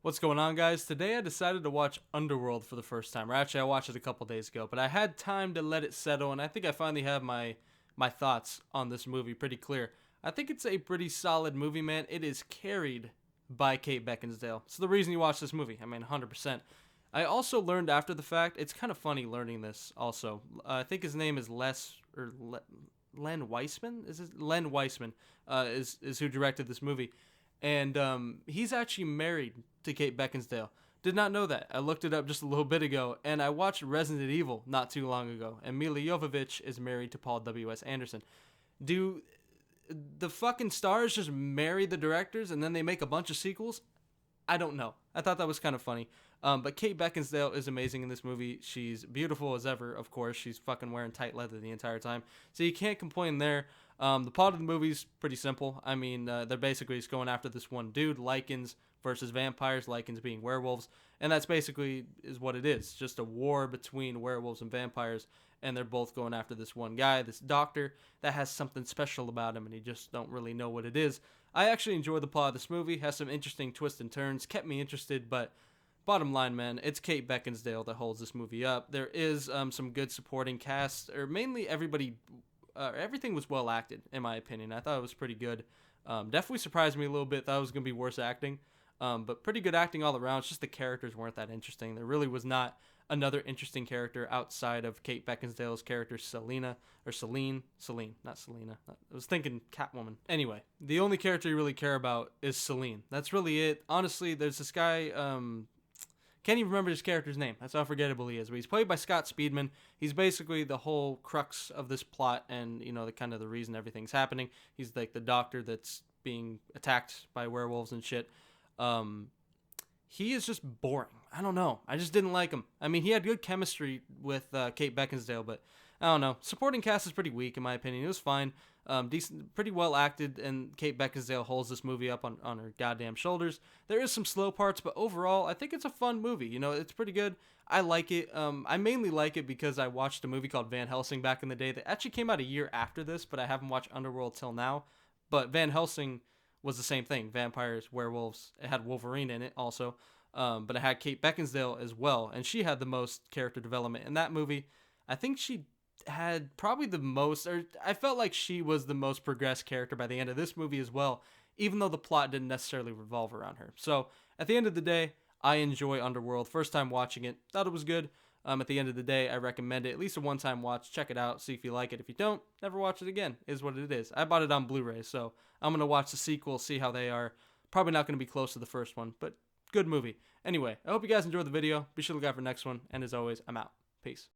What's going on, guys? Today I decided to watch Underworld for the first time. Or actually, I watched it a couple days ago, but I had time to let it settle, and I think I finally have my thoughts on this movie pretty clear. I think it's a pretty solid movie, man. It is carried by Kate Beckinsale. So the reason you watch this movie, I mean, 100%. I also learned after the fact, it's kind of funny learning this also. I think his name is Len Weissman? Is it Len Weissman? Is who directed this movie. And he's actually married to Kate Beckinsale. Did not know that. I looked it up just a little bit ago, and I watched Resident Evil not too long ago. And Mila Jovovich is married to Paul W.S. Anderson. Do the fucking stars just marry the directors and then they make a bunch of sequels? I don't know. I thought that was kind of funny. But Kate Beckinsale is amazing in this movie. She's beautiful as ever, of course. She's fucking wearing tight leather the entire time. So you can't complain there. The plot of the movie's pretty simple. I mean, they're basically just going after this one dude, Lycans versus vampires, Lycans being werewolves. And that's basically is what it is. Just a war between werewolves and vampires. And they're both going after this one guy, this doctor, that has something special about him, and you just don't really know what it is. I actually enjoyed the plot of this movie. Has some interesting twists and turns. Kept me interested, but bottom line, man, it's Kate Beckinsale that holds this movie up. There is some good supporting cast, or mainly everybody. Everything was well acted, in my opinion. I thought it was pretty good. Definitely surprised me a little bit. Thought it was going to be worse acting. But pretty good acting all around. It's just the characters weren't that interesting. There really was not another interesting character outside of Kate Beckinsale's character, Selene, not Selena. I was thinking Catwoman. Anyway, the only character you really care about is Selene. That's really it. Honestly, there's this guy, can't even remember his character's name. That's how forgettable he is. But he's played by Scott Speedman. He's basically the whole crux of this plot and, you know, the reason everything's happening. He's like the doctor that's being attacked by werewolves and shit. He is just boring. I don't know. I just didn't like him. I mean, he had good chemistry with Kate Beckinsale, but I don't know. Supporting cast is pretty weak, in my opinion. It was fine. Decent, pretty well acted, and Kate Beckinsale holds this movie up on her goddamn shoulders. There is some slow parts, but overall, I think it's a fun movie. You know, it's pretty good. I like it. I mainly like it because I watched a movie called Van Helsing back in the day that actually came out a year after this, but I haven't watched Underworld till now. But Van Helsing was the same thing. Vampires, werewolves. It had Wolverine in it also. But it had Kate Beckinsale as well. And she had the most character development in that movie. I think she had probably the most, or I felt like she was the most progressed character by the end of this movie as well, even though the plot didn't necessarily revolve around her. So at the end of the day, I enjoy Underworld. First time watching it, thought it was good. At the end of the day, I recommend it. At least a one-time watch. Check it out. See if you like it. If you don't, never watch it again. Is what it is. I bought it on Blu-ray, so I'm going to watch the sequel, see how they are. Probably not going to be close to the first one, but good movie. Anyway, I hope you guys enjoyed the video. Be sure to look out for the next one. And as always, I'm out. Peace.